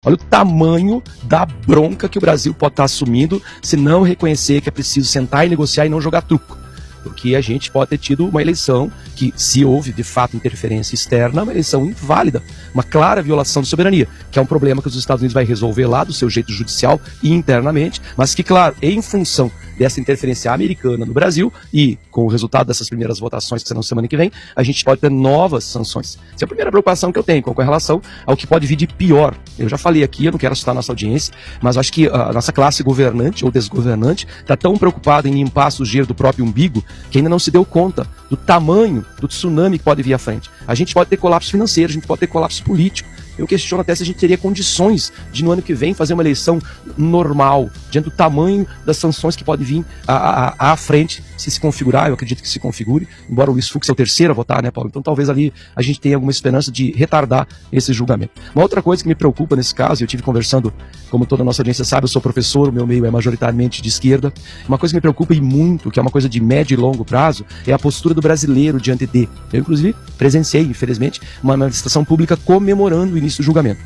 Olha o tamanho da bronca que o Brasil pode estar assumindo se não reconhecer que é preciso sentar e negociar e não jogar truco. Porque a gente pode ter tido uma eleição que, se houve de fato interferência externa, uma eleição inválida, uma clara violação de soberania, que é um problema que os Estados Unidos vai resolver lá do seu jeito judicial e internamente, mas que, claro, em função dessa interferência americana no Brasil e com o resultado dessas primeiras votações que serão semana que vem, a gente pode ter novas sanções. Essa é a primeira preocupação que eu tenho com relação ao que pode vir de pior. Eu já falei aqui, eu não quero assustar a nossa audiência, mas acho que a nossa classe governante ou desgovernante está tão preocupada em limpar a sujeira do próprio umbigo que ainda não se deu conta do tamanho do tsunami que pode vir à frente. A gente pode ter colapso financeiro, a gente pode ter colapso político. Eu questiono até se a gente teria condições de, no ano que vem, fazer uma eleição normal, diante do tamanho das sanções que podem vir à frente, se configurar, eu acredito que se configure, embora o Luiz Fux é o terceiro a votar, né, Paulo? Então talvez ali a gente tenha alguma esperança de retardar esse julgamento. Uma outra coisa que me preocupa nesse caso, e eu tive conversando, como toda a nossa audiência sabe, eu sou professor, o meu meio é majoritariamente de esquerda, uma coisa que me preocupa e muito, que é uma coisa de médio e longo prazo, é a postura do brasileiro diante de. Eu, inclusive, presenciei, infelizmente, uma manifestação pública comemorando o início do julgamento.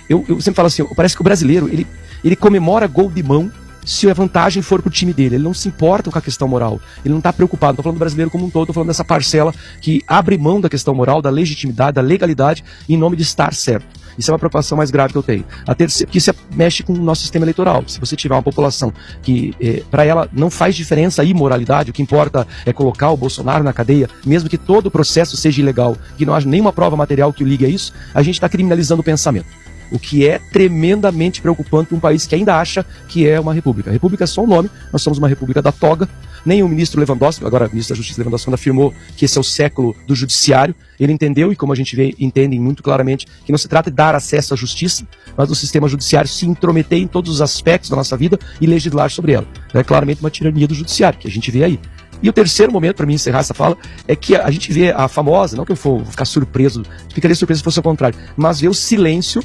Eu sempre falo assim, parece que o brasileiro, ele comemora gol de mão se a vantagem for pro time dele. Ele não se importa com a questão moral. Ele não está preocupado. Não estou falando do brasileiro como um todo, estou falando dessa parcela que abre mão da questão moral, da legitimidade, da legalidade, em nome de estar certo. Isso é uma preocupação mais grave que eu tenho. A terceira, que isso mexe com o nosso sistema eleitoral. Se você tiver uma população que, para ela, não faz diferença a imoralidade, o que importa é colocar o Bolsonaro na cadeia, mesmo que todo o processo seja ilegal, que não haja nenhuma prova material que o ligue a isso, a gente está criminalizando o pensamento. O que é tremendamente preocupante para um país que ainda acha que é uma república. A república é só um nome, nós somos uma república da toga. Nem o ministro Lewandowski, agora o ministro da Justiça Lewandowski, quando afirmou que esse é o século do judiciário, ele entendeu, e como a gente vê, entendem muito claramente, que não se trata de dar acesso à justiça, mas do sistema judiciário se intrometer em todos os aspectos da nossa vida e legislar sobre ela. É claramente uma tirania do judiciário, que a gente vê aí. E o terceiro momento, para mim encerrar essa fala, é que a gente vê a famosa, não que eu vou ficar surpreso, ficaria surpreso se fosse o contrário, mas vê o silêncio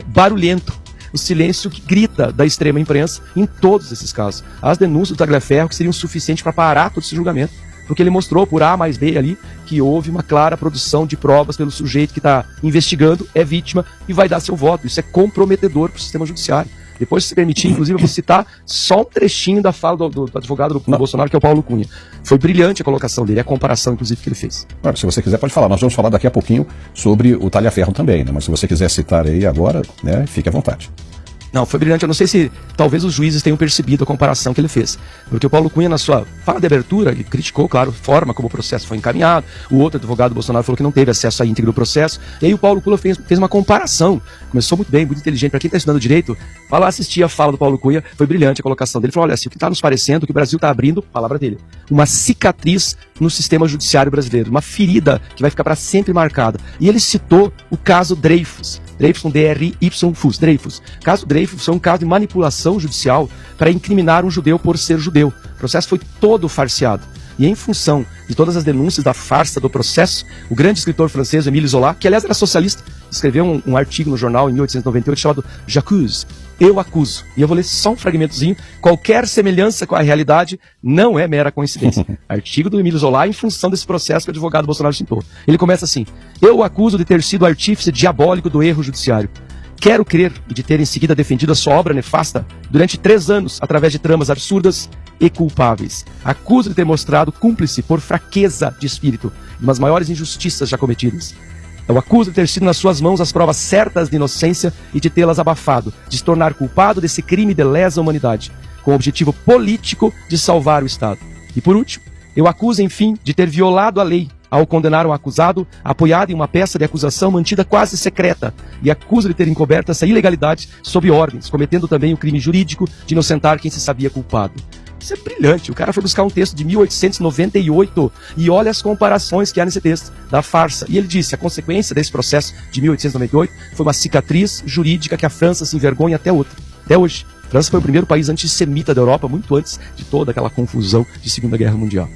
barulhento, o silêncio que grita da extrema imprensa em todos esses casos. As denúncias do Tagliaferro que seriam suficientes para parar todo esse julgamento, porque ele mostrou por A mais B ali que houve uma clara produção de provas pelo sujeito que está investigando, é vítima e vai dar seu voto. Isso é comprometedor para o sistema judiciário. Depois, se permitir, inclusive, eu vou citar só um trechinho da fala do advogado do Bolsonaro, que é o Paulo Cunha. Foi brilhante a colocação dele, a comparação, inclusive, que ele fez. Se você quiser, pode falar. Nós vamos falar daqui a pouquinho sobre o Tagliaferro também, né? Mas se você quiser citar aí agora, né, fique à vontade. Não, foi brilhante. Eu não sei se talvez os juízes tenham percebido a comparação que ele fez. Porque o Paulo Cunha, na sua fala de abertura, ele criticou, claro, a forma como o processo foi encaminhado. O outro advogado do Bolsonaro falou que não teve acesso à íntegra do processo. E aí o Paulo Cunha fez uma comparação. Começou muito bem, muito inteligente. Para quem está estudando direito, vai lá assistir a fala do Paulo Cunha. Foi brilhante a colocação dele. Ele falou, olha, assim, o que está nos parecendo, que o Brasil está abrindo, palavra dele, uma cicatriz no sistema judiciário brasileiro. Uma ferida que vai ficar para sempre marcada. E ele citou o caso Dreyfus. Dreyfus com D-R-Y-Fus, Dreyfus. O caso Dreyfus foi um caso de manipulação judicial para incriminar um judeu por ser judeu. O processo foi todo farseado. E em função de todas as denúncias da farsa do processo, o grande escritor francês Émile Zola, que aliás era socialista, escreveu um artigo no jornal em 1898 chamado J'accuse, eu acuso. E eu vou ler só um fragmentozinho. Qualquer semelhança com a realidade não é mera coincidência. Artigo do Émile Zola em função desse processo que o advogado Bolsonaro citou. Ele começa assim: eu o acuso de ter sido artífice diabólico do erro judiciário. Quero crer e de ter em seguida defendido a sua obra nefasta durante 3 anos através de tramas absurdas e culpáveis. Acuso de ter mostrado cúmplice por fraqueza de espírito de umas maiores injustiças já cometidas. Eu acuso de ter sido nas suas mãos as provas certas de inocência e de tê-las abafado, de se tornar culpado desse crime de lesa humanidade, com o objetivo político de salvar o Estado. E por último, eu acuso, enfim, de ter violado a lei ao condenar um acusado apoiado em uma peça de acusação mantida quase secreta, e acuso de ter encoberto essa ilegalidade sob ordens, cometendo também o crime jurídico de inocentar quem se sabia culpado. Isso é brilhante. O cara foi buscar um texto de 1898 e olha as comparações que há nesse texto da farsa. E ele disse, a consequência desse processo de 1898 foi uma cicatriz jurídica que a França se envergonha até hoje. A França foi o primeiro país antissemita da Europa, muito antes de toda aquela confusão de Segunda Guerra Mundial.